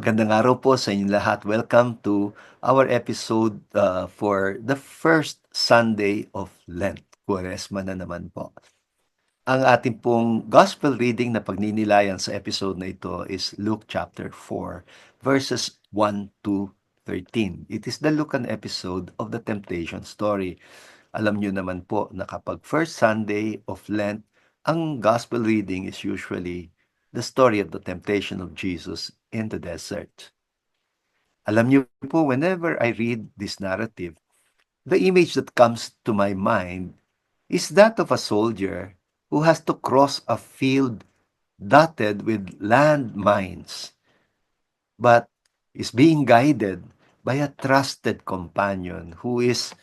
Magandang araw po sa inyong lahat. Welcome to our episode for the first Sunday of Lent. Quaresma na naman po. Ang ating pong gospel reading na pagninilayan sa episode na ito is Luke chapter 4, verses 1 to 13. It is the Lucan episode of the temptation story. Alam nyo naman po na kapag first Sunday of Lent, ang gospel reading is usually the story of the temptation of Jesus in the desert. Alam niyo po, whenever I read this narrative, the image that comes to my mind is that of a soldier who has to cross a field dotted with land mines, but is being guided by a trusted companion who is,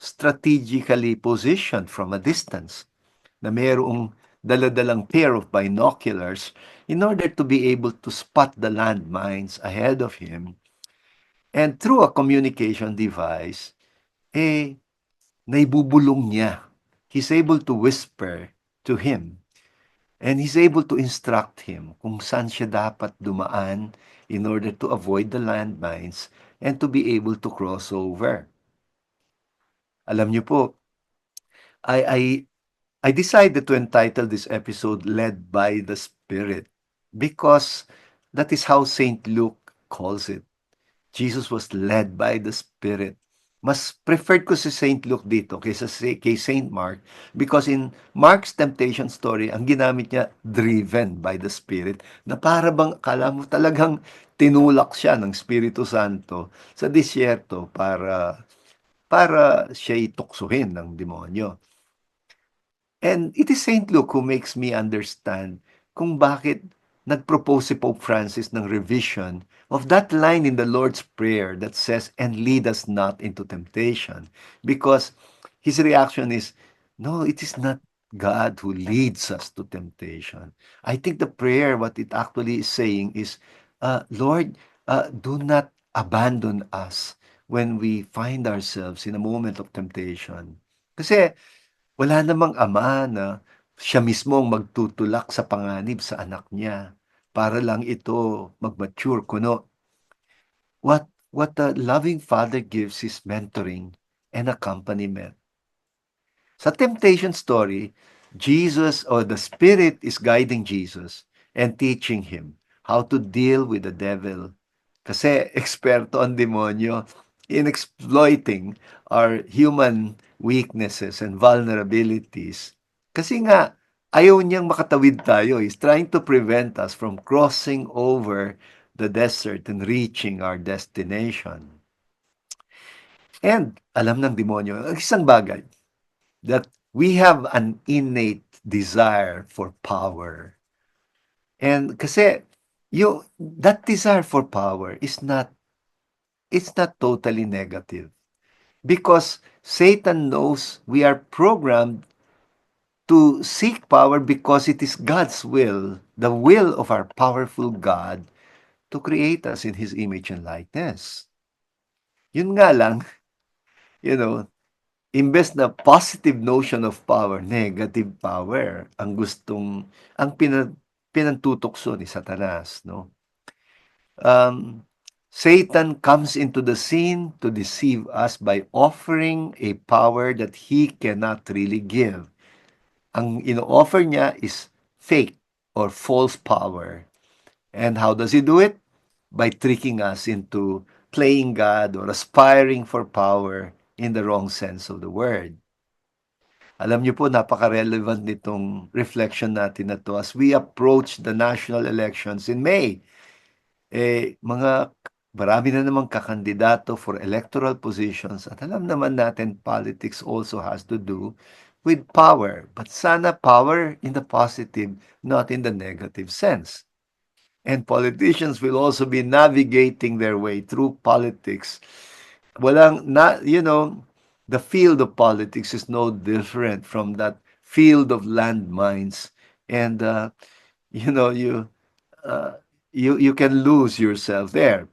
strategically positioned from a distance, na mayroong daladalang pair of binoculars in order to be able to spot the landmines ahead of him. And through a communication device, naibubulong niya. He's able to whisper to him and he's able to instruct him kung saan siya dapat dumaan in order to avoid the landmines and to be able to cross over. Alam niyo po, I, I, I decided to entitle this episode Led by the Spirit because that is how St. Luke calls it. Jesus was led by the Spirit. Mas preferred ko si Saint Luke dito kay Saint Mark because in Mark's temptation story, ang ginamit niya, driven by the Spirit, na para bang akala mo talagang tinulak siya ng Espiritu Santo sa disyerto para siya'y tuksuhin ng demonyo. And it is Saint Luke who makes me understand kung bakit nag-propose si Pope Francis ng revision of that line in the Lord's Prayer that says, "And lead us not into temptation." Because his reaction is, no, it is not God who leads us to temptation. I think the prayer, what it actually is saying is, Lord, do not abandon us when we find ourselves in a moment of temptation. Kasi wala namang ama na siya mismo ang magtutulak sa panganib sa anak niya para lang ito mag-mature, kuno what a loving father gives is mentoring and accompaniment. Sa temptation story, Jesus or the Spirit is guiding Jesus and teaching him how to deal with the devil. Kasi eksperto ang demonyo in exploiting our human weaknesses and vulnerabilities. Kasi nga, ayaw niyang makatawid tayo. He's trying to prevent us from crossing over the desert and reaching our destination. And alam ng demonyo, ang isang bagay, that we have an innate desire for power. And kasi that desire for power is not it's not totally negative because Satan knows we are programmed to seek power because it is God's will, the will of our powerful God to create us in His image and likeness. Yun nga lang, you know, imbes na positive notion of power, negative power ang pinantutukso ni Satanas, no? Satan comes into the scene to deceive us by offering a power that he cannot really give. Ang ino-offer niya is fake or false power. And how does he do it? By tricking us into playing God or aspiring for power in the wrong sense of the word. Alam niyo po, napaka-relevant nitong reflection natin na to as we approach the national elections in May. Marami na namang kakandidato for electoral positions at alam naman natin politics also has to do with power. But sana power in the positive, not in the negative sense. And politicians will also be navigating their way through politics. The field of politics is no different from that field of landmines. And, you know, uh, you can lose yourself there.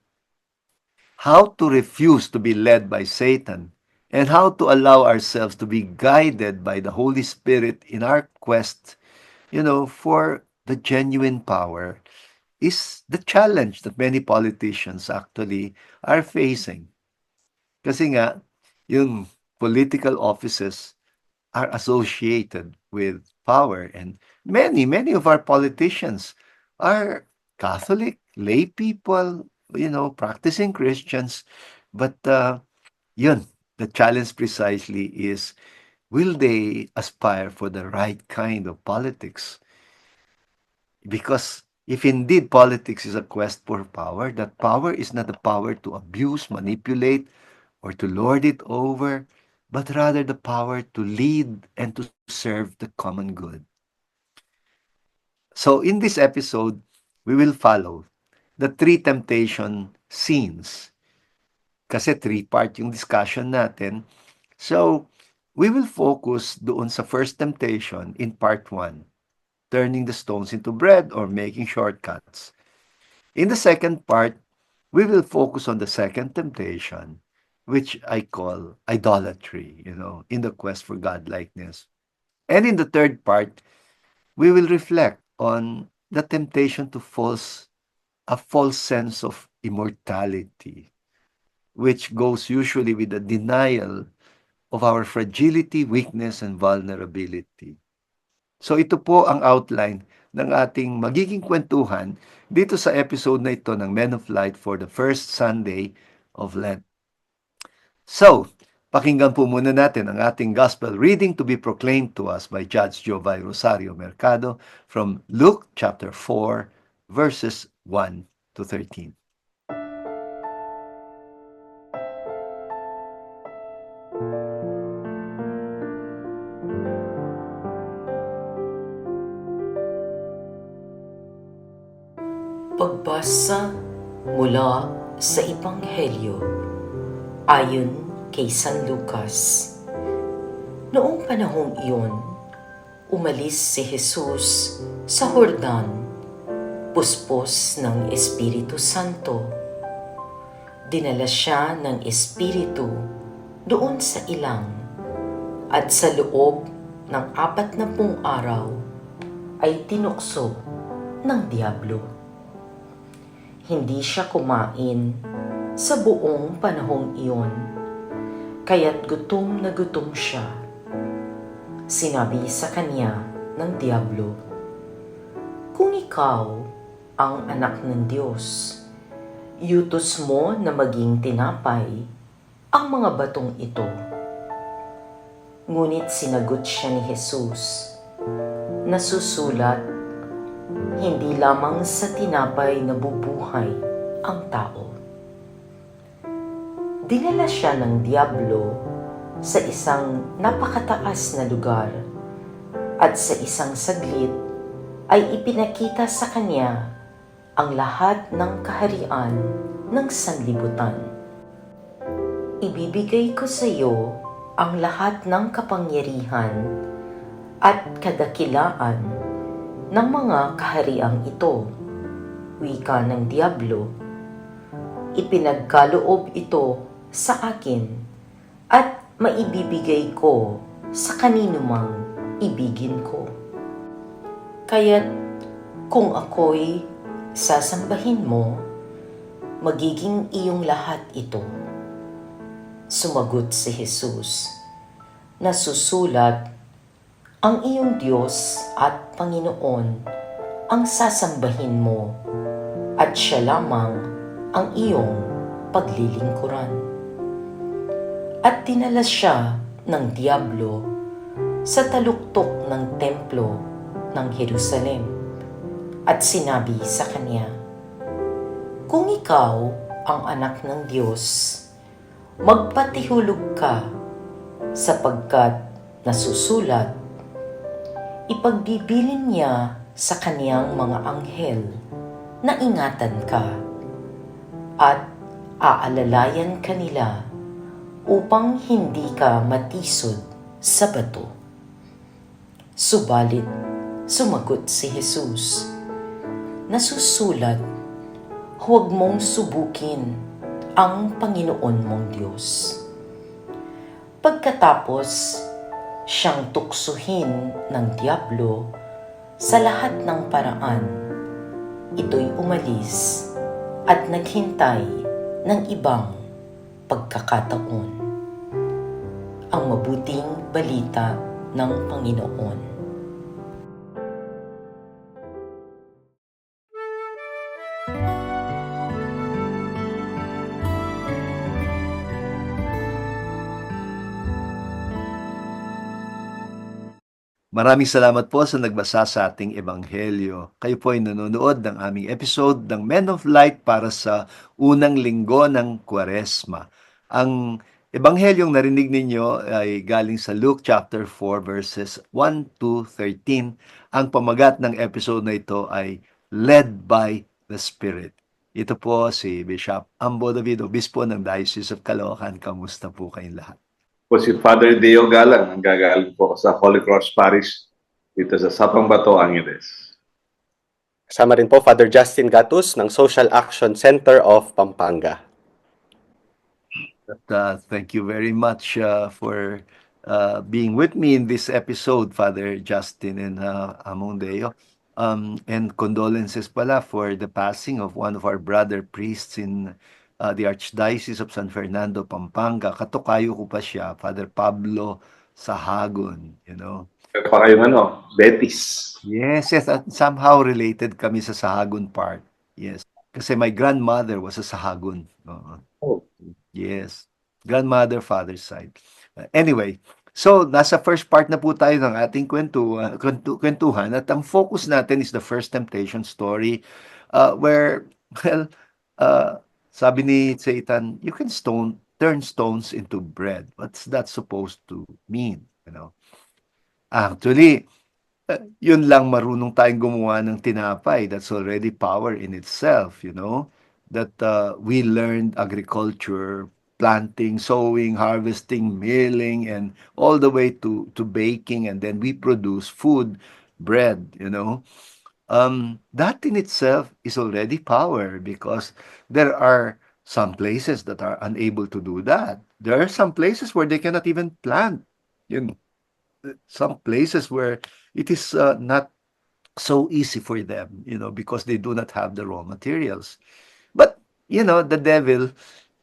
How to refuse to be led by Satan and how to allow ourselves to be guided by the Holy Spirit in our quest, for the genuine power is the challenge that many politicians actually are facing. Kasi nga, yung political offices are associated with power, and many of our politicians are Catholic, lay people, practicing Christians. But yun, the challenge precisely is, will they aspire for the right kind of politics? Because if indeed politics is a quest for power, that power is not the power to abuse, manipulate, or to lord it over, but rather the power to lead and to serve the common good. So in this episode, we will follow the three temptation scenes. Kasi three-part yung discussion natin. So, we will focus doon sa first temptation in part 1, turning the stones into bread or making shortcuts. In the second part, we will focus on the second temptation, which I call idolatry, in the quest for godlikeness. And in the third part, we will reflect on the temptation to a false sense of immortality, which goes usually with the denial of our fragility, weakness, and vulnerability. So ito po ang outline ng ating magiging kwentuhan dito sa episode na ito ng Men of Light for the first Sunday of Lent. So, pakinggan po muna natin ang ating gospel reading to be proclaimed to us by Judge Jovay Rosario Mercado from Luke chapter 4, verses 1 to 13. Pagbasa mula sa Ebanghelyo ayon kay San Lucas. Noong panahong iyon, umalis si Jesus sa Jordan, puspos ng Espiritu Santo. Dinala siya ng Espiritu doon sa ilang, at sa loob ng 40 araw ay tinukso ng diablo. Hindi siya kumain sa buong panahong iyon, kaya't gutom na gutom siya. Sinabi sa kanya ng diablo, "Kung ikaw ang anak ng Diyos, iutos mo na maging tinapay ang mga batong ito." Ngunit sinagot siya ni Jesus, "Nasusulat, hindi lamang sa tinapay nabubuhay ang tao." Dinala siya ng diablo sa isang napakataas na lugar, at sa isang saglit ay ipinakita sa kanya ang lahat ng kaharian ng sanlibutan. "Ibibigay ko sa iyo ang lahat ng kapangyarihan at kadakilaan ng mga kahariang ito," wika ng diablo. "Ipinagkaloob ito sa akin at maibibigay ko sa kanino mang ibigin ko. Kaya't kung ako'y sasambahin mo, magiging iyong lahat ito." Sumagot si Jesus, "Nasusulat, ang iyong Diyos at Panginoon ang sasambahin mo, at siya lamang ang iyong paglilingkuran." At dinala siya ng diablo sa taluktok ng templo ng Jerusalem, at sinabi sa kanya, "Kung ikaw ang anak ng Diyos, magpatihulog ka, sapagkat nasusulat, ipagbibilin niya sa kaniyang mga anghel na ingatan ka, at aalalayan kanila upang hindi ka matisod sa bato." Subalit, sumagot si Jesus, "Nasusulat, huwag mong subukin ang Panginoon mong Diyos." Pagkatapos siyang tuksuhin ng diablo sa lahat ng paraan, ito'y umalis at naghintay ng ibang pagkakataon. Ang mabuting balita ng Panginoon. Maraming salamat po sa nagbasa sa ating ebanghelyo. Kayo po ay nanonood ng aming episode ng Men of Light para sa unang linggo ng Kwaresma. Ang ebanghelyong narinig ninyo ay galing sa Luke chapter 4 verses 1 to 13. Ang pamagat ng episode na ito ay Led by the Spirit. Ito po si Bishop Ambo David, Obispo ng Diocese of Caloocan. Kamusta po kayong lahat? Po si Father Deo Galang, ang gagaling po sa Holy Cross Parish dito sa Sapang Bato, Angeles. Kasama rin po Father Justin Gatus ng Social Action Center of Pampanga. Thank you very much for being with me in this episode, Father Justin and Among Deo. And condolences pala for the passing of one of our brother priests in the Archdiocese of San Fernando, Pampanga. Katukayo ko pa siya, Father Pablo Sahagun, you know. Pa kayong Betis. Yes, at somehow related kami sa Sahagun part. Yes, kasi my grandmother was a Sahagun. Oh. Yes, grandmother, father's side. Anyway, so nasa first part na po tayo ng ating kwentuhan at ang focus natin is the first temptation story where, well, sabi ni Satan, you can turn stones into bread. What's that supposed to mean? You know? Actually, yun lang marunong tayong gumawa ng tinapay. That's already power in itself, you know? That we learned agriculture, planting, sowing, harvesting, milling, and all the way to baking, and then we produce food, bread, you know? That in itself is already power because there are some places that are unable to do that. There are some places where they cannot even plant. You know, some places where it is not so easy for them, you know, because they do not have the raw materials. But, you know, the devil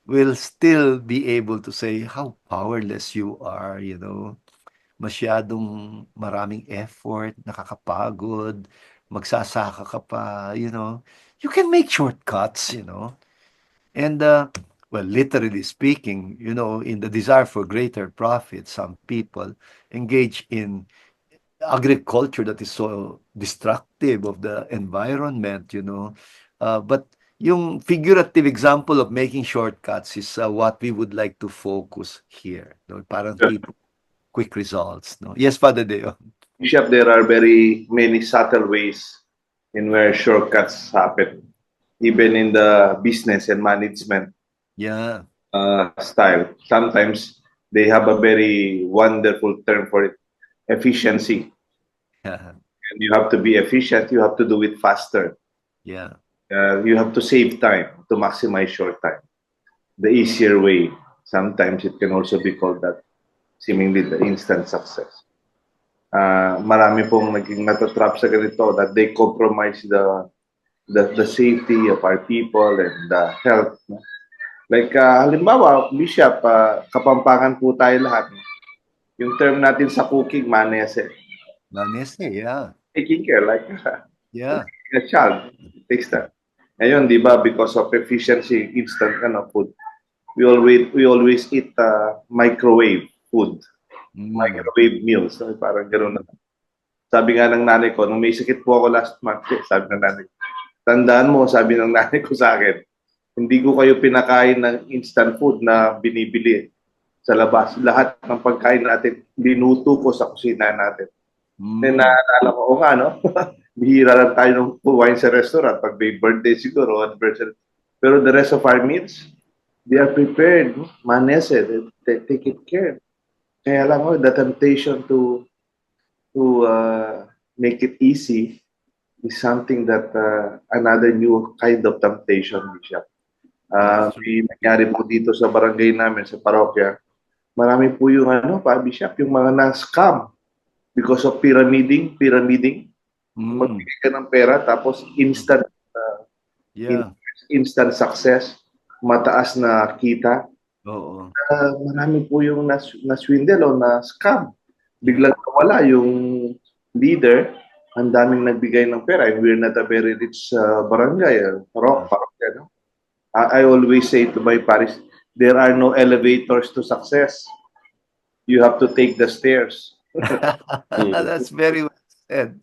will still be able to say how powerless you are, you know. Masyadong maraming effort, nakakapagod, magsasaka ka pa, you know. You can make shortcuts, you know. And, well, literally speaking, you know, in the desire for greater profit, some people engage in agriculture that is so destructive of the environment, you know. But yung figurative example of making shortcuts is what we would like to focus here. No? Parang quick results. No? Yes, Father Deo. Bishop, there are very many subtle ways in where shortcuts happen, even in the business and management Yeah. style. Sometimes they have a very wonderful term for it, efficiency. Yeah. And you have to be efficient, you have to do it faster. Yeah. You have to save time to maximize your time. The easier way, sometimes it can also be called that seemingly the instant success. Marami pong naging natatrap sa ganito that they compromise the safety of our people and the health. No? Like, halimbawa, Bishop, Kapampangan po tayo lahat. Yung term natin sa cooking, manese. Manese, yeah. Taking care, like Yeah. a child, takes that. Ngayon, di ba, because of efficiency, instant food, we always eat microwave food, microwave meals. So, parang gano'n na. Sabi nga ng nanay ko, nung may sakit po ako last month, sabi ng nanay ko, tandaan mo, sabi ng nanay ko sa akin, hindi ko kayo pinakain ng instant food na binibili sa labas. Lahat ng pagkain natin, linuto ko sa kusina natin. Then naalala ko, o nga, no? Bihira lang tayo nung puwain sa restaurant pag may birthday siguro, anniversary. Pero the rest of our meals, they are prepared. Manese, they take it care. Kaya lang, the temptation to make it easy is something that another new kind of temptation, Bishop. May nangyari po dito sa barangay namin, sa parokya. Marami po yung Bishop, yung mga na-scam because of pyramiding. Magbigay ka ng pera tapos instant Yeah. instant success, mataas na kita. Oo. Marami po yung na-swindle o na-scam. Yeah. Biglang nawala yung leader, ang daming nagbigay ng pera. And we're not a very rich barangay, rock parang no? I always say to my parish, there are no elevators to success. You have to take the stairs. That's very well said.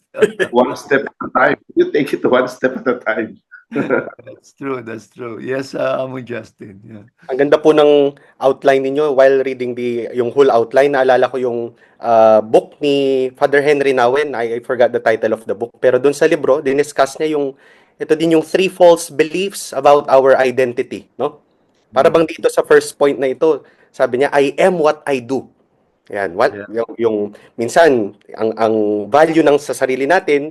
One step at a time. You take it one step at a time. That's true, that's true. Yes, Amo Justin. Yeah. Ang ganda po ng outline ninyo while reading yung whole outline. Naalala ko yung book ni Father Henry Nawen. I forgot the title of the book. Pero dun sa libro, diniscuss niya ito din yung 3 false beliefs about our identity. No? Para bang dito sa first point na ito, sabi niya, I am what I do. Yan, Yeah. yung minsan ang value ng sa sarili natin,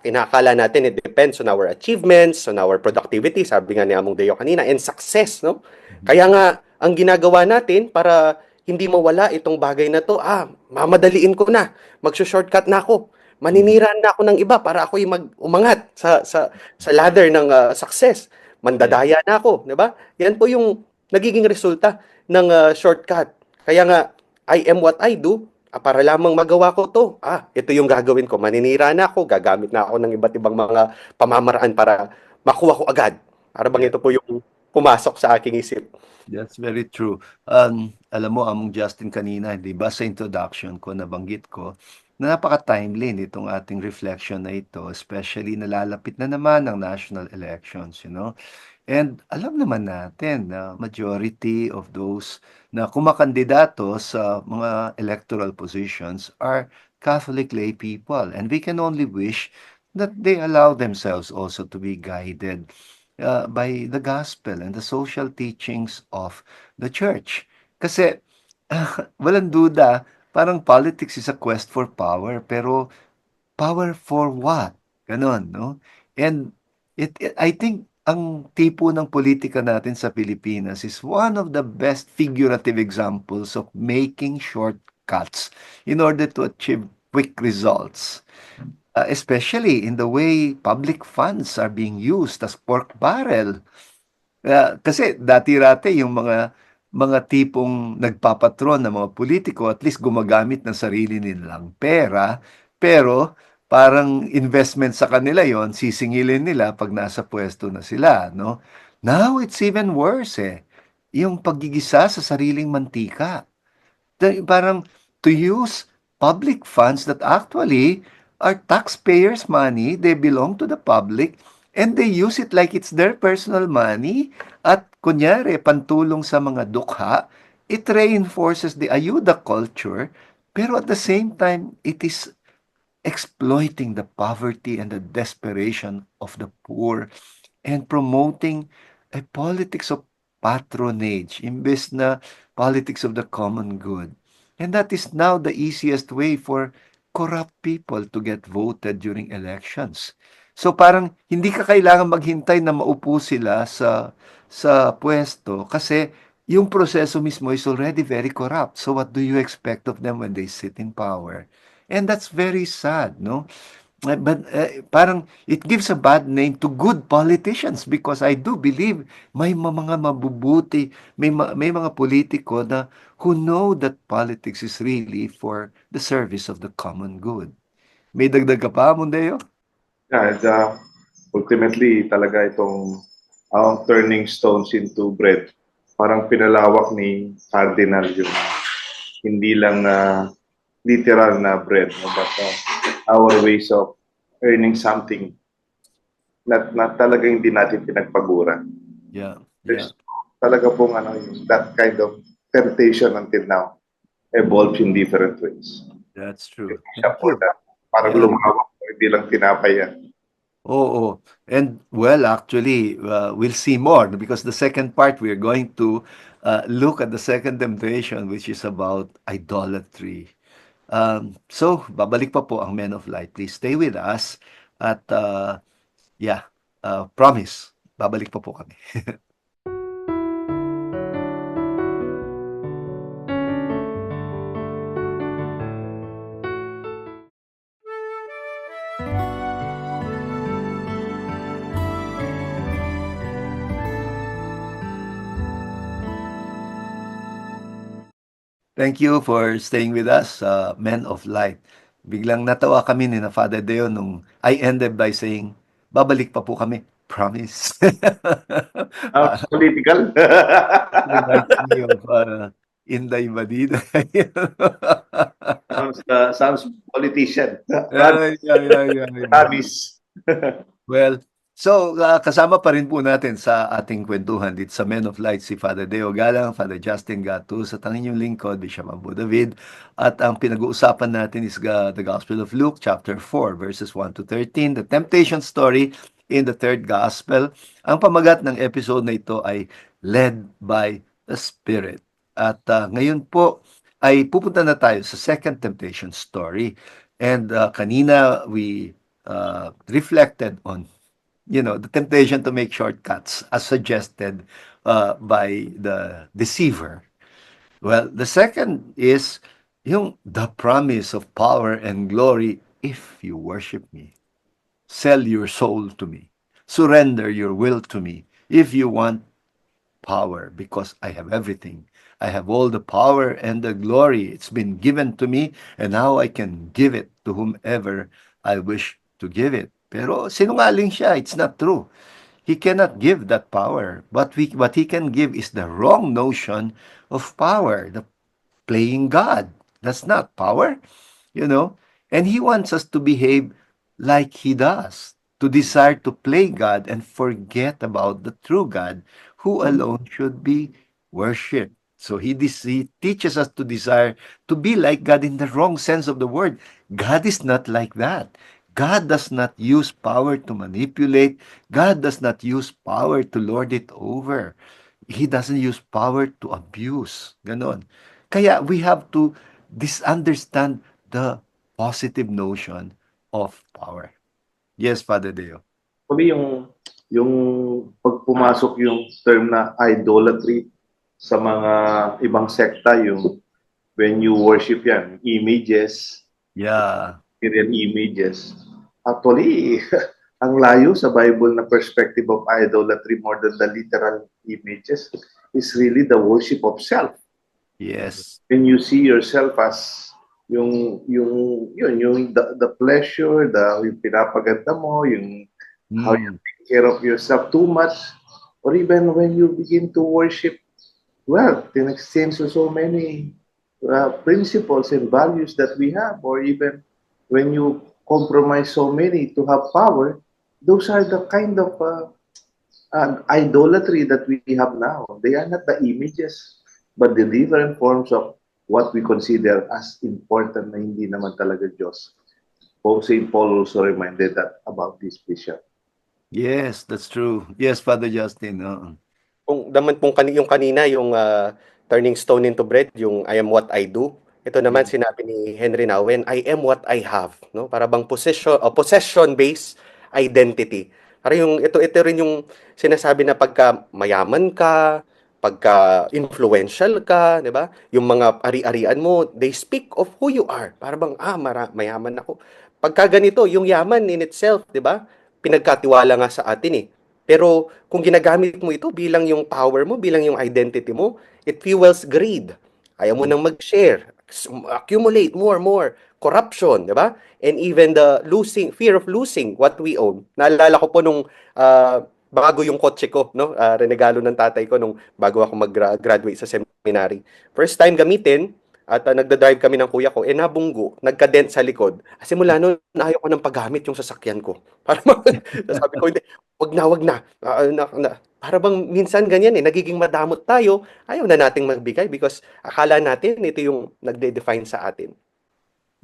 kinakala natin it depends on our achievements, on our productivity, sabi nga ni Among Deo kanina, and success, no? Kaya nga ang ginagawa natin para hindi mawala itong bagay na to, mamadaliin ko na, magso-shortcut na ako. Maninira na ako ng iba para ako umangat sa ladder ng success. Mandadaya na ako, 'di ba? Yan po yung nagiging resulta ng shortcut. Kaya nga I am what I do, para lamang magawa ko to. Ito yung gagawin ko. Maninira na ako, gagamit na ako ng iba't ibang mga pamamaraan para makuha ko agad. Para bang ito po yung pumasok sa aking isip. That's very true. Alam mo, Among Justin kanina, di ba sa introduction ko, nabanggit ko, na napaka-timely nitong ating reflection na ito, especially nalalapit na naman ang national elections, you know. And alam naman natin na majority of those na kumakandidato sa mga electoral positions are Catholic lay people. And we can only wish that they allow themselves also to be guided by the gospel and the social teachings of the church. Kasi walang duda, parang politics is a quest for power, pero power for what? Ganon, no? And I think ang tipo ng politika natin sa Pilipinas is one of the best figurative examples of making shortcuts in order to achieve quick results. Especially in the way public funds are being used as pork barrel. Kasi dati-rate yung mga tipong nagpapatron ng mga politiko at least gumagamit ng sarili nilang pera, pero parang investment sa kanila yon, sisingilin nila pag nasa pwesto na sila, no? Now it's even worse eh. Yung paggigisa sa sariling mantika. Parang to use public funds that actually are taxpayers' money, they belong to the public, and they use it like it's their personal money, at kunyari, pantulong sa mga dukha, it reinforces the ayuda culture, pero at the same time, it is exploiting the poverty and the desperation of the poor and promoting a politics of patronage imbes na politics of the common good. And that is now the easiest way for corrupt people to get voted during elections. So parang hindi ka kailangan maghintay na maupo sila sa pwesto kasi yung proseso mismo is already very corrupt. So what do you expect of them when they sit in power? And that's very sad, no? But parang it gives a bad name to good politicians because I do believe may mga mabubuti, may mga politiko na who know that politics is really for the service of the common good. May dagdag ka pa, Mondeo? Yeah, and, ultimately, talaga itong turning stones into bread. Parang pinalawak ni Cardinal yung hindi lang literal na bread, no, but our ways of earning something na talaga hindi natin pinagpagura. Yeah. There's talaga pong that kind of temptation until now evolves in different ways. That's true. Siya po na parang lumawak, hindi lang tinapay yan. Oh. And well, actually, we'll see more because the second part, we're going to look at the second temptation, which is about idolatry. So, babalik pa po ang Men of Light. Please stay with us. At promise, babalik pa po kami. Thank you for staying with us, Men of Light. Biglang natawa kami ni na Father Deo nung I ended by saying, babalik pa po kami. Promise. Parang Political. reminds me of Inday Badida. Sounds politician. Yeah, yeah, yeah, yeah, yeah. Promise. Well, so kasama pa rin po natin sa ating kwentuhan dito sa Men of Light si Father Deo Galang, Father Justin Gatus, at ang inyong lingkod, Bishop Ambo David. At ang pinag-uusapan natin is the Gospel of Luke, chapter 4, verses 1 to 13, the temptation story in the third gospel. Ang pamagat ng episode na ito ay Led by the Spirit. At ngayon po ay pupunta na tayo sa second temptation story. And kanina we reflected on, the temptation to make shortcuts as suggested by the deceiver. Well, the second is the promise of power and glory if you worship me. Sell your soul to me. Surrender your will to me if you want power, because I have everything. I have all the power and the glory. It's been given to me, and now I can give it to whomever I wish to give it. Pero sinungaling siya. It's not true. He cannot give that power. But what he can give is the wrong notion of power, the playing God. That's not power, you know. And he wants us to behave like he does, to desire to play God and forget about the true God who alone should be worshipped. So he teaches us to desire to be like God in the wrong sense of the word. God is not like that. God does not use power to manipulate. God does not use power to lord it over. He doesn't use power to abuse. Ganon. Kaya we have to understand the positive notion of power. Yes, Father Deo. Kami yung pag pumasok yung term na idolatry sa mga ibang sekta, yung when you worship yan, images, Yeah. material images. Actually, ang layo sa Bible na perspective of idolatry more than the literal images is really the worship of self. Yes. When you see yourself as yung the pleasure, yung pinapaganda mo, yung how you take care of yourself too much, or even when you begin to worship, well, in exchange for so many principles and values that we have, or even when you compromise so many to have power, those are the kind of idolatry that we have now. They are not the images, but the different forms of what we consider as important na hindi naman talaga Diyos. St. Paul also reminded that about this, Bishop. Yes, that's true. Yes, Father Justin. Kung naman pong yung kanina, yung turning stone into bread, yung I am what I do. Ito naman sinabi ni Henry Nouwen, I am what I have, no? Para bang possession-based identity. Para yung ito rin yung sinasabi na pagka mayaman ka, pagka influential ka, 'di ba? Yung mga ari-arian mo, they speak of who you are. Para bang mayaman ako. Pagka ganito, yung yaman in itself, 'di ba? Pinagkatiwala nga sa atin eh. Pero kung ginagamit mo ito bilang yung power mo, bilang yung identity mo, it fuels greed. Ayaw mo nang mag-share, accumulate more, corruption, 'di ba? And even the fear of losing what we own. Naalala ko po nung bago yung kotse ko, no? Renegalo ng tatay ko nung bago ako mag-graduate sa seminary. First time gamitin, at nagda-drive kami ng kuya ko, nabunggo, nagka-dent sa likod. Simula noon, ayaw ko nang paggamit yung sasakyan ko. Para sabi ko, hindi, wag na. Para bang minsan ganyan nagiging madamot tayo, ayaw na nating magbigay because akala natin ito yung nagde-define sa atin.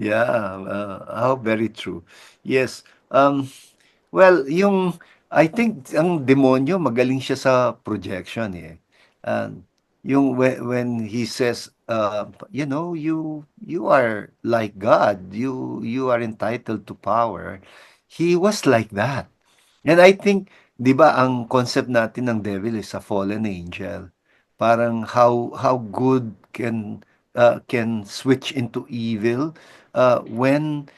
Yeah, how very true. Yes. Well, I think ang demonyo magaling siya sa projection eh. Yung when he says, you are like God, you are entitled to power. He was like that. And I think, 'di ba, ang concept natin ng devil is a fallen angel. Parang how good can switch into evil when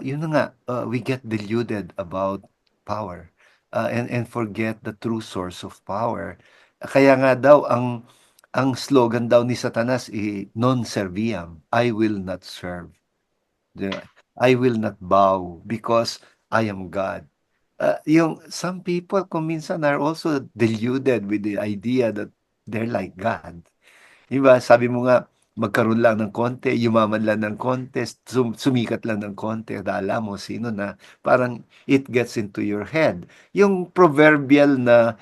yun na nga, we get deluded about power and forget the true source of power. Kaya nga daw ang ang slogan daw ni Satanas, non serviam, I will not serve. I will not bow because I am God. Yung some people kung minsan are also deluded with the idea that they're like God. Diba? Sabi mo nga, magkaroon lang ng konti, yumaman lang ng konti, sumikat lang ng konti, dala mo sino na, parang it gets into your head. Yung proverbial na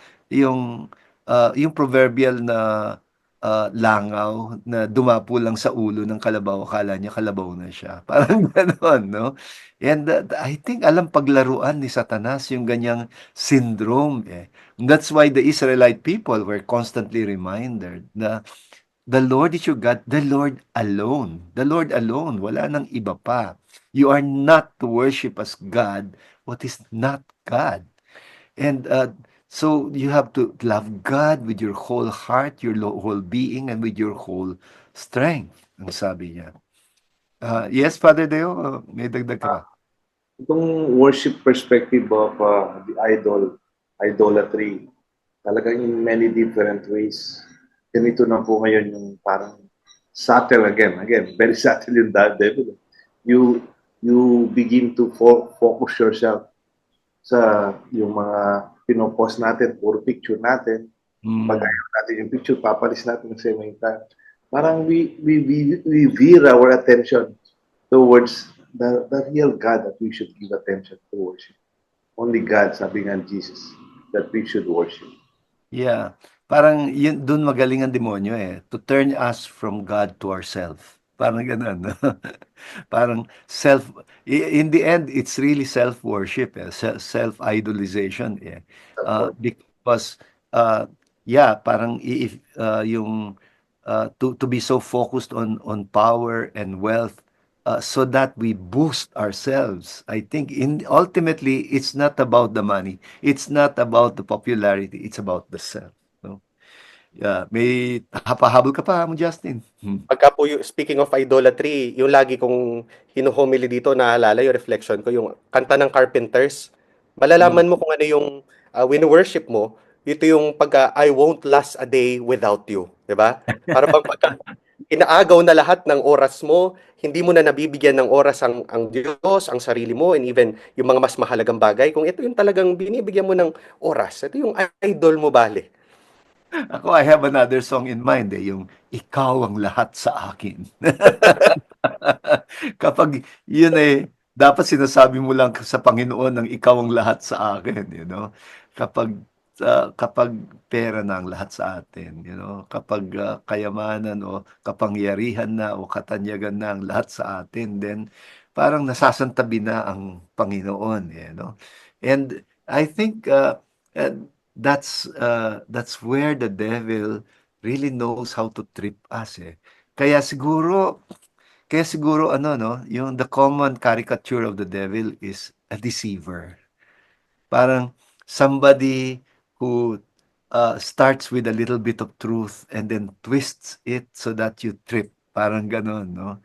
langaw na dumapo lang sa ulo ng kalabaw, akala niya kalabaw na siya. Parang gano'n, no? And I think alam paglaruan ni Satanas yung ganyang syndrome eh. That's why the Israelite people were constantly reminded na the Lord is your God, the Lord alone. The Lord alone, wala nang iba pa. You are not to worship as God what is not God. And so you have to love God with your whole heart, your whole being, and with your whole strength, ang sabi niya. Yes, Father Deo, may dagdag ka ba? Itong worship perspective of the idolatry, talagang in many different ways. Ganito na po ngayon yung parang subtle again, very subtle yung devil. You begin to focus yourself sa yung mga pinopost natin, puro picture natin. Pag ayaw natin yung picture, papalis natin sa same time. Parang we veer our attention towards the real God that we should give attention to worship. Only God, sabi nga ni Jesus, that we should worship. Yeah. Parang yun, dun magaling ang demonyo eh. To turn us from God to ourselves. Parang ganun. No? Parang in the end, it's really self-worship, eh. Self-idolization. Eh. Because, yeah, parang yung to be so focused on power and wealth so that we boost ourselves. I think ultimately it's not about the money. It's not about the popularity. It's about the self. No? Yeah, may hapahabol ka pa mo, Justin. Pagka po speaking of idolatry, yung lagi kong hinuhumili dito, naalala yung reflection ko, yung kanta ng Carpenters. Malalaman mo kung ano yung wino-worship mo, ito yung pagka I won't last a day without you. 'Di ba? Para bang pagka inaagaw na lahat ng oras mo, hindi mo na nabibigyan ng oras ang Diyos, ang sarili mo, and even yung mga mas mahalagang bagay. Kung ito yung talagang binibigyan mo ng oras, ito yung idol mo, bale. Ako, I have another song in mind eh, yung Ikaw ang lahat sa akin. Kapag yun eh, dapat sinasabi mo lang sa Panginoon ng ikaw ang lahat sa akin, you know? Kapag kapag pera na ang lahat sa atin, you know? Kapag kayamanan o kapangyarihan na o katanyagan na ang lahat sa atin, then parang nasasantabi na ang Panginoon, you know? And I think uh, that's where the devil really knows how to trip us eh. Kaya siguro ano no, yung the common caricature of the devil is a deceiver. Parang somebody who starts with a little bit of truth and then twists it so that you trip. Parang ganon, no?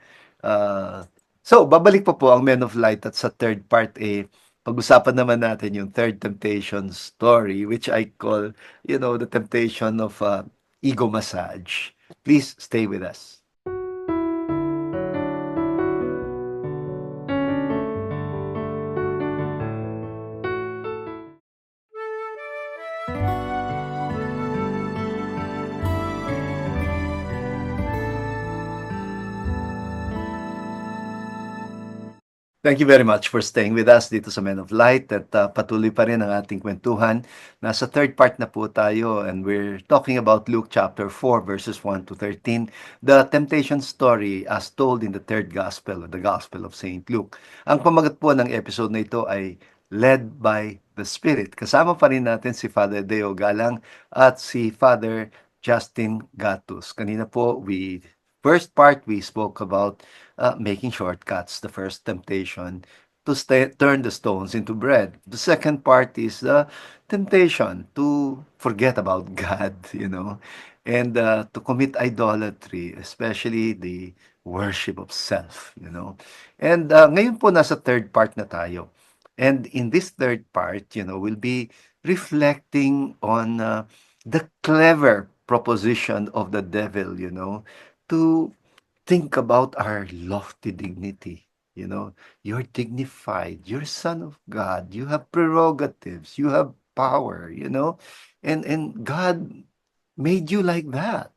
So, babalik po ang Men of Light at sa third part pag-usapan naman natin yung third temptation story which I call, the temptation of ego massage. Please stay with us. Thank you very much for staying with us dito sa Men of Light at patuloy pa rin ang ating kwentuhan. Nasa third part na po tayo and we're talking about Luke chapter 4 verses 1 to 13, the temptation story as told in the third gospel, or the Gospel of St. Luke. Ang pamagat po ng episode na ito ay Led by the Spirit. Kasama pa rin natin si Father Deo Galang at si Father Justin Gatus. Kanina po, first part, we spoke about making shortcuts, the first temptation to turn the stones into bread. The second part is the temptation to forget about God, and to commit idolatry, especially the worship of self, And ngayon po nasa third part na tayo. And in this third part, we'll be reflecting on the clever proposition of the devil, to think about our lofty dignity. You're dignified. You're son of God. You have prerogatives. You have power, and God made you like that.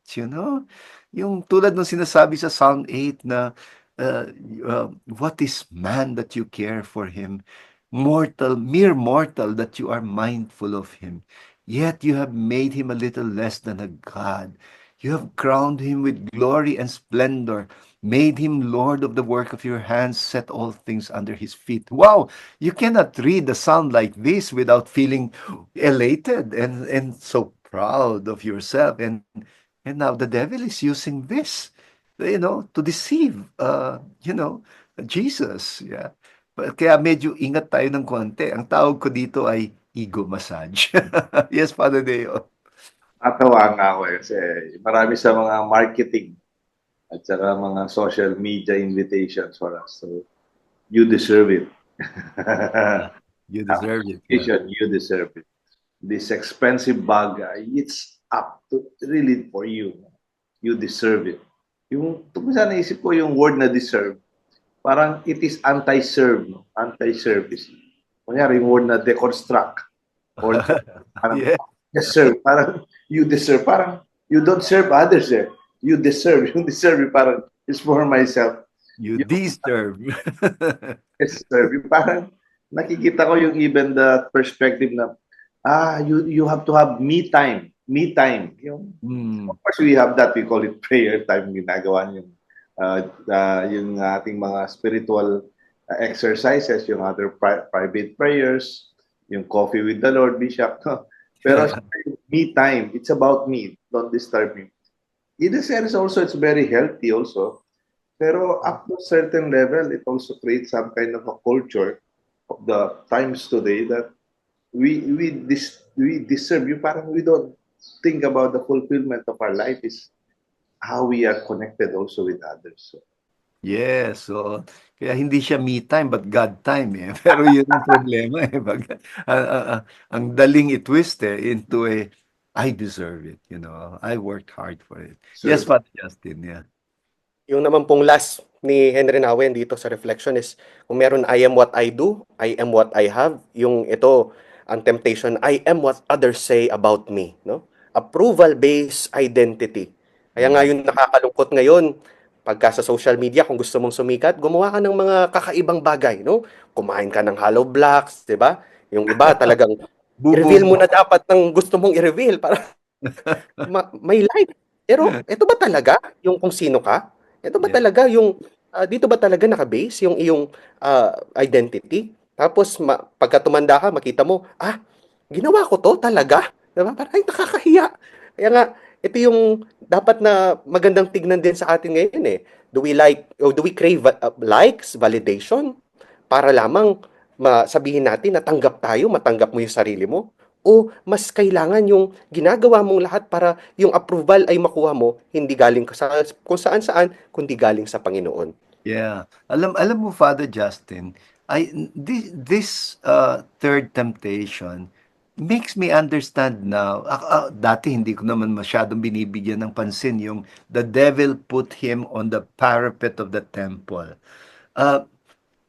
Yung tulad ng sinasabi sa Psalm 8 na uh, what is man that you care for him? Mortal, mere mortal that you are mindful of him. Yet you have made him a little less than a god. You have crowned him with glory and splendor, made him Lord of the work of your hands, set all things under his feet. Wow! You cannot read a psalm like this without feeling elated and so proud of yourself. And now the devil is using this, to deceive, Jesus. Yeah. Kaya medyo ingat tayo ng konti. Ang tawag ko dito ay ego massage. Yes, Father Deo. Natawa nga ako kasi marami sa mga marketing at saka mga social media invitations for us. So, you deserve it. You deserve it. Yeah. You deserve it. This expensive bagay, it's up to really for you. You deserve it. Yung tungkol sa naisip ko yung word na deserve, parang it is anti-serve, no? Anti-service. Kunyari yung word na deconstruct or parang Yeah. deserve, parang you deserve, parang you don't serve others eh. You deserve, parang it's for myself. You deserve. Deserve. Yung parang nakikita ko yung even the perspective na you have to have me time. Yung Mm. of course we have that, we call it prayer time, ginagawa yung yung ating mga spiritual exercises, yung other private prayers, yung coffee with the Lord, Bishop. Pero me time, it's about me, don't disturb me. In a sense also, it's very healthy also. Pero up to a certain level, it also creates some kind of a culture of the times today that we deserve you. Parang we don't think about the fulfillment of our life is how we are connected also with others. So, Yes, so kaya hindi siya me time but God time eh. Pero yun ang problema eh. Ang daling i-twist into I deserve it, I worked hard for it. Yes, so Father Justin, yeah. Yung naman pong last ni Henry Nawen dito sa reflection is, kung meron I am what I do, I am what I have. Yung ito, ang temptation, I am what others say about me. No? Approval-based identity. Kaya nga yung nakakalungkot ngayon, pagka sa social media, kung gusto mong sumikat, gumawa ka ng mga kakaibang bagay. No? Kumain ka ng hollow blocks, di ba? Yung iba talagang i-reveal mo na dapat ng gusto mong i-reveal para may like. Pero ito ba talaga yung kung sino ka? Ito ba Yeah. talaga yung dito ba talaga naka-base yung iyong identity? Tapos pagka tumanda ka, makita mo, ginawa ko to talaga. Diba? Parang ay nakakahiya. Kaya nga, ito yung dapat na magandang tignan din sa atin ngayon eh. Do we like or do we crave likes, validation para lamang sabihin natin na matanggap mo yung sarili mo? O mas kailangan yung ginagawa mong lahat para yung approval ay makuha mo, hindi galing kung saan-saan, kundi galing sa Panginoon. Yeah. Alam mo, Father Justin, this third temptation makes me understand now. Dati hindi ko naman masyadong binibigyan ng pansin yung the devil put him on the parapet of the temple.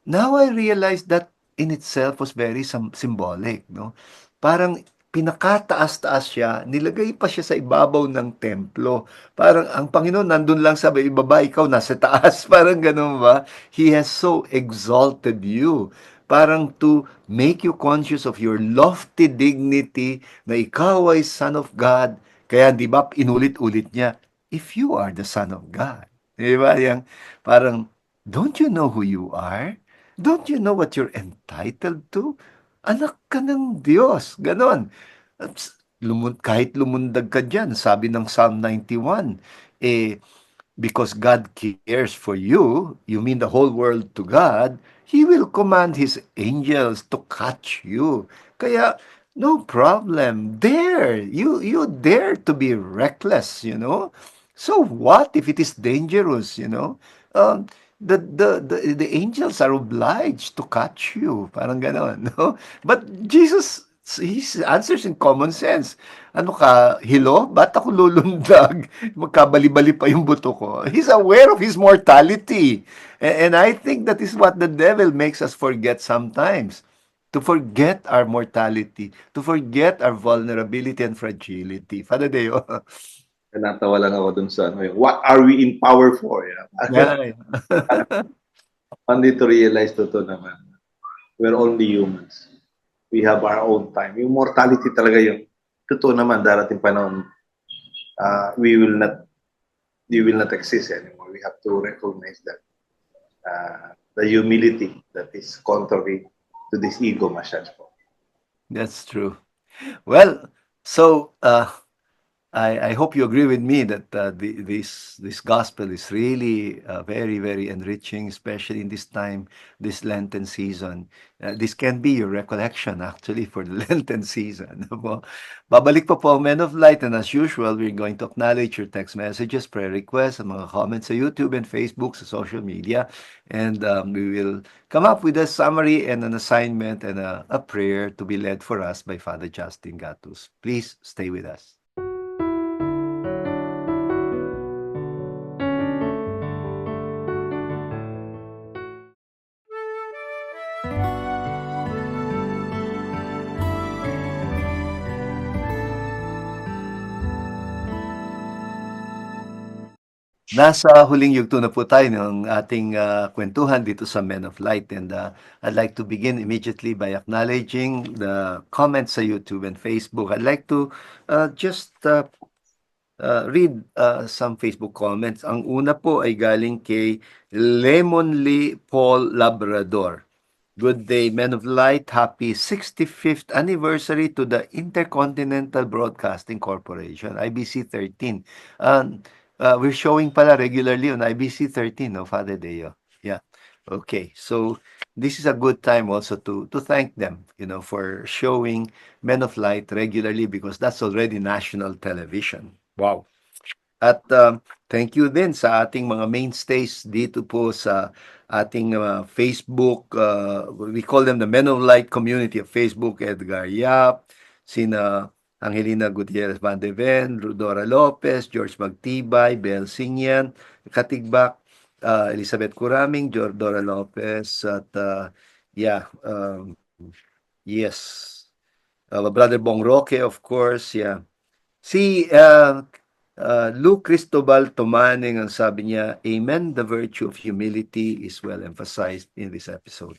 Now I realize that in itself was very symbolic, no? Parang pinakataas-taas siya, nilagay pa siya sa ibabaw ng templo. Parang ang Panginoon nandun lang sa ibaba, ikaw nasa taas. Parang ganun ba? He has so exalted you. Parang to make you conscious of your lofty dignity na ikaw ay Son of God. Kaya di ba, inulit-ulit niya, if you are the Son of God. Di ba? Yang parang, don't you know who you are? Don't you know what you're entitled to? Anak ka ng Diyos. Ganon. Kahit lumundag ka dyan, sabi ng Psalm 91, because God cares for you, you mean the whole world to God, He will command His angels to catch you. Kaya, no problem. Dare. You dare to be reckless. So what if it is dangerous? Um, the angels are obliged to catch you. Parang ganon, no? But Jesus his answers in common sense. Ano ka, hilo? Ba't ako lulundag? Magkabali-bali pa yung buto ko. He's aware of his mortality. And I think that is what the devil makes us forget sometimes. To forget our mortality, to forget our vulnerability and fragility. Father Deo. Natawa lang ako dun sa ano, yung, what are we in power for? Yeah. Yeah. Only to realize totoo naman, we're only humans. We have our own time. Yung mortality talaga yung totoo naman darating panahon, we will not exist anymore. We have to recognize that the humility that is contrary to this ego massage po. That's true. Well, so I hope you agree with me that this gospel is really very, very enriching, especially in this time, this Lenten season. This can be your recollection actually for the Lenten season. Babalik po ang Men of Light, and as usual, we're going to acknowledge your text messages, prayer requests, and mga comments sa YouTube and Facebook, sa social media. And we will come up with a summary and an assignment and a prayer to be led for us by Father Justin Gatus. Please stay with us. Nasa huling yugto na po tayo ng ating kwentuhan dito sa Men of Light, and I'd like to begin immediately by acknowledging the comments sa YouTube and Facebook. I'd like to just read some Facebook comments. Ang una po ay galing kay Lemonly Paul Labrador. Good day, Men of Light. Happy 65th anniversary to the Intercontinental Broadcasting Corporation, IBC 13. We're showing pala regularly on IBC 13, no, Father Deo? Yeah. Okay. So this is a good time also to thank them, for showing Men of Light regularly, because that's already national television. Wow. At thank you din sa ating mga mainstays dito po sa ating Facebook. We call them the Men of Light community of Facebook. Edgar Yap, sina Angelina Gutierrez Van de Ven, Rodora Lopez, George Magtibay, Bel Singyan, Katigbak, Elizabeth Curaming, Dora Lopez, at yes, Brother Bong Roque, of course, yeah. Si Lou Cristobal Tomaning, ang sabi niya, Amen, the virtue of humility is well emphasized in this episode.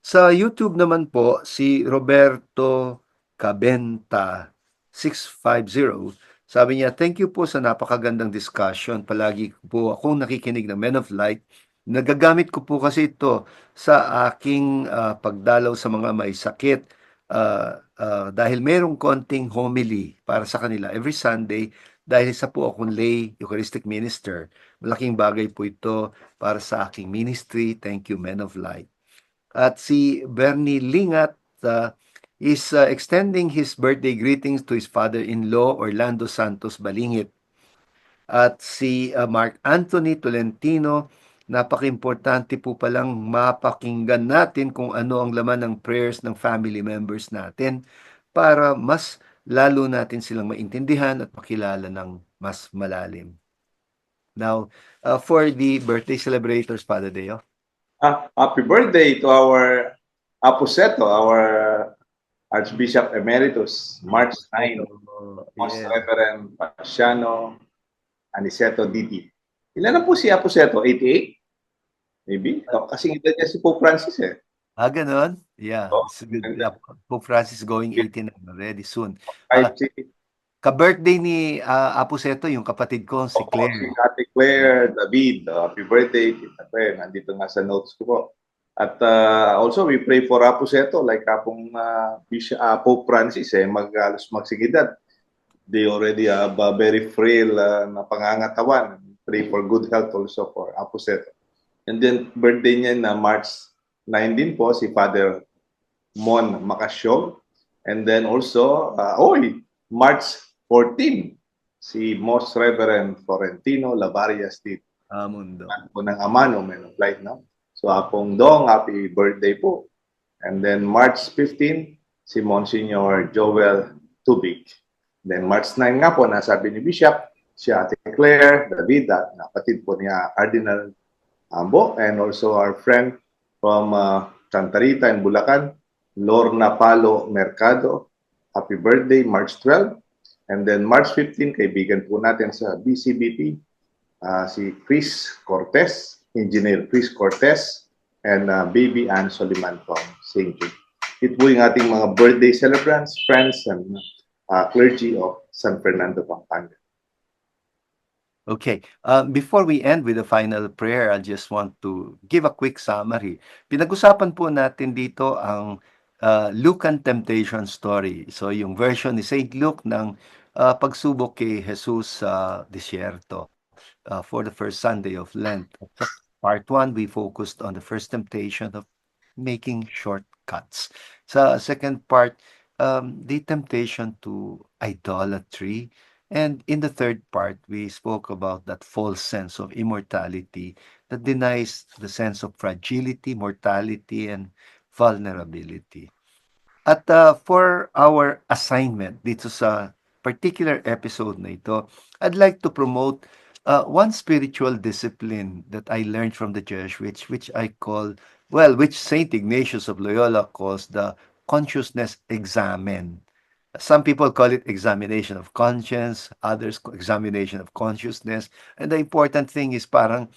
Sa YouTube naman po, si Roberto Cabenta 650, sabi niya, thank you po sa napakagandang discussion. Palagi po akong nakikinig ng Men of Light. Nagagamit ko po kasi ito sa aking pagdalaw sa mga may sakit. Dahil merong konting homily para sa kanila every Sunday, dahil isa po akong lay Eucharistic minister. Malaking bagay po ito para sa aking ministry. Thank you, Men of Light. At si Bernie Lingat is extending his birthday greetings to his father-in-law, Orlando Santos Balingit. At si Mark Anthony Tolentino, napaka-importante po palang mapakinggan natin kung ano ang laman ng prayers ng family members natin para mas lalo natin silang maintindihan at makilala ng mas malalim. Now, for the birthday celebrators, Father Deo. Happy birthday to our Aposeto, our Archbishop Emeritus, March 9, Most Reverend Pasiano Aniceto Diti. Ilan na po si Aposeto? 88? Maybe? Kasi edad niya si Pope Francis eh. Ganon? Yeah. Pope Francis going 89 already soon. Ka-birthday ni Aposeto, yung kapatid ko, si Claire. Si Ate Claire David. Happy birthday, Tita Claire. Nandito nga sa notes ko po. At also, we pray for Aposeto, like kapong Pope Francis, magsigidad. They already have a very frail na pangangatawan. Pray for good health also for Aposeto. And then, birthday niya na March 19 po, si Father Mon Macasio. And then also, March 14, si Most Reverend Florentino Lavarias Dito. Amundo. Po ng Amano, Men of Light, no? So, Apong Dong, happy birthday po. And then March 15, si Monsignor Joel Tubig. Then March 9 nga po, nasabi ni Bishop, si Ate Claire Davida, napatid po niya Cardinal Ambo, and also our friend from Santa Rita in Bulacan, Lorna Palo Mercado. Happy birthday, March 12. And then March 15, kaibigan po natin sa BCBP, si Chris Cortez, Engineer Chris Cortez, and Baby Ann Soliman from St. Jude. Ito po yung ating mga birthday celebrants, friends, and clergy of San Fernando, Pampanga. Okay. Before we end with the final prayer, I just want to give a quick summary. Pinag-usapan po natin dito ang Lucan temptation story. So yung version ni Saint Luke ng pagsubok kay Jesus sa disyerto for the first Sunday of Lent. Part 1, we focused on the first temptation of making shortcuts. Sa second part, the temptation to idolatry. And in the third part, we spoke about that false sense of immortality that denies the sense of fragility, mortality, and vulnerability. At for our assignment dito sa particular episode na ito, I'd like to promote one spiritual discipline that I learned from the Jesuits, which I call, which Saint Ignatius of Loyola calls the consciousness examen. Some people call it examination of conscience, others examination of consciousness. And the important thing is parang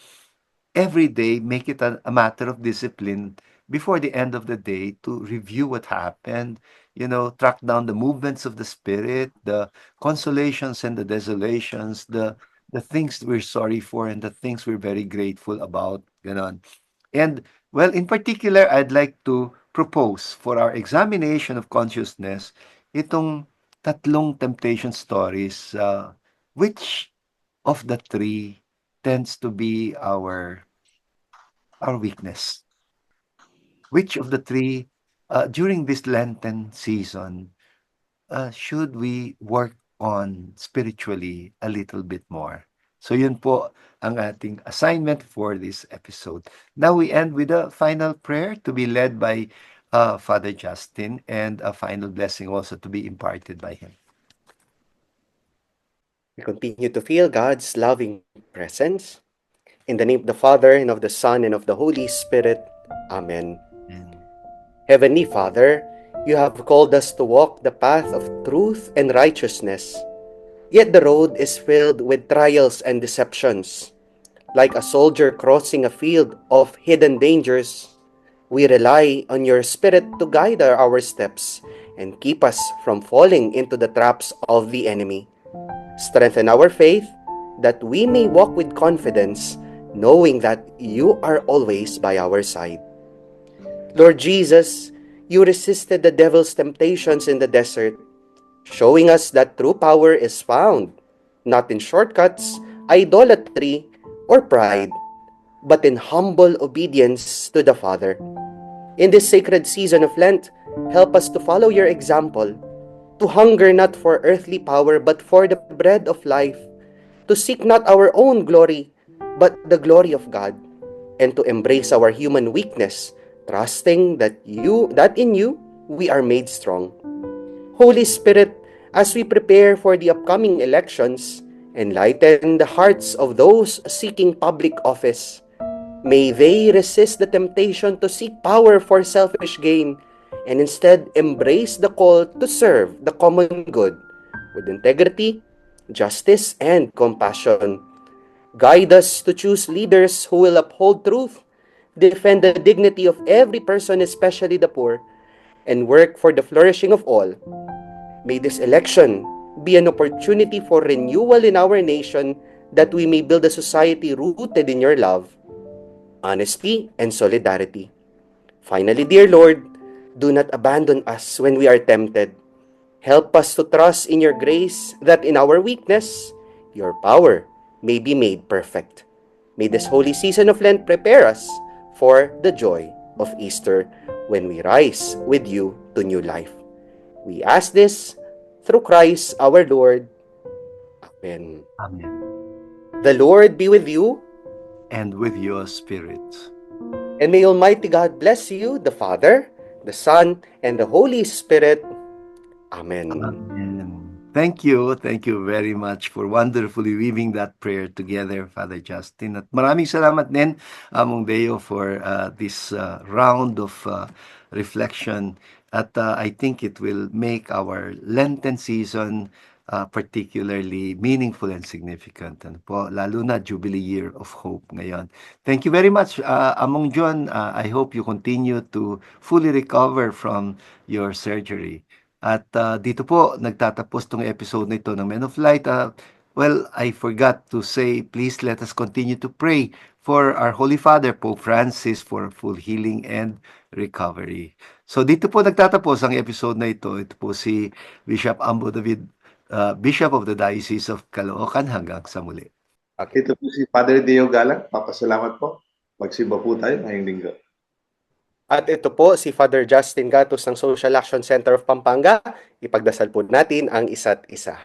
every day make it a matter of discipline before the end of the day to review what happened, track down the movements of the spirit, the consolations and the desolations, the things we're sorry for and the things we're very grateful about. Ganon. And well, in particular, I'd like to propose for our examination of consciousness itong tatlong temptation stories. Which of the three tends to be our weakness? Which of the three during this Lenten season should we work on spiritually a little bit more? So yun po ang ating assignment for this episode. Now we end with a final prayer to be led by Father Justin, and a final blessing also to be imparted by him. We continue to feel God's loving presence. In the name of the Father, and of the Son, and of the Holy Spirit. Amen. Heavenly Father, you have called us to walk the path of truth and righteousness. Yet the road is filled with trials and deceptions. Like a soldier crossing a field of hidden dangers, we rely on your Spirit to guide our steps and keep us from falling into the traps of the enemy. Strengthen our faith that we may walk with confidence, knowing that you are always by our side. Lord Jesus, you resisted the devil's temptations in the desert, showing us that true power is found not in shortcuts, idolatry, or pride, but in humble obedience to the Father. In this sacred season of Lent, help us to follow your example, to hunger not for earthly power but for the bread of life, to seek not our own glory but the glory of God, and to embrace our human weakness, trusting that in you we are made strong. Holy Spirit, as we prepare for the upcoming elections, enlighten the hearts of those seeking public office. May they resist the temptation to seek power for selfish gain and instead embrace the call to serve the common good with integrity, justice, and compassion. Guide us to choose leaders who will uphold truth, defend the dignity of every person, especially the poor, and work for the flourishing of all. May this election be an opportunity for renewal in our nation, that we may build a society rooted in your love, honesty, and solidarity. Finally, dear Lord, do not abandon us when we are tempted. Help us to trust in your grace, that in our weakness, your power may be made perfect. May this holy season of Lent prepare us for the joy of Easter, when we rise with you to new life. We ask this through Christ our Lord. Amen. Amen. The Lord be with you, And with your spirit. and may Almighty God bless you, the Father, the Son, and the Holy Spirit. Amen. Amen. Thank you. Thank you very much for wonderfully weaving that prayer together, Father Justin. At maraming salamat din, Among Deo, for this round of reflection. At I think it will make our Lenten season particularly meaningful and significant. Ano po, lalo na Jubilee Year of Hope ngayon. Thank you very much, Among John. I hope you continue to fully recover from your surgery. At dito po nagtatapos tong episode na ito ng Men of Light. Well, I forgot to say, please let us continue to pray for our Holy Father, Pope Francis, for full healing and recovery. So dito po nagtatapos ang episode na ito. Ito po si Bishop Ambo David, Bishop of the Diocese of Caloocan. Hanggang sa muli. Ito po si Padre Deo Galang. Papasalamat po. Magsimba po tayo ngayong linggo. At ito po si Father Justin Gatos ng Social Action Center of Pampanga. Ipagdasal po natin ang isa't isa.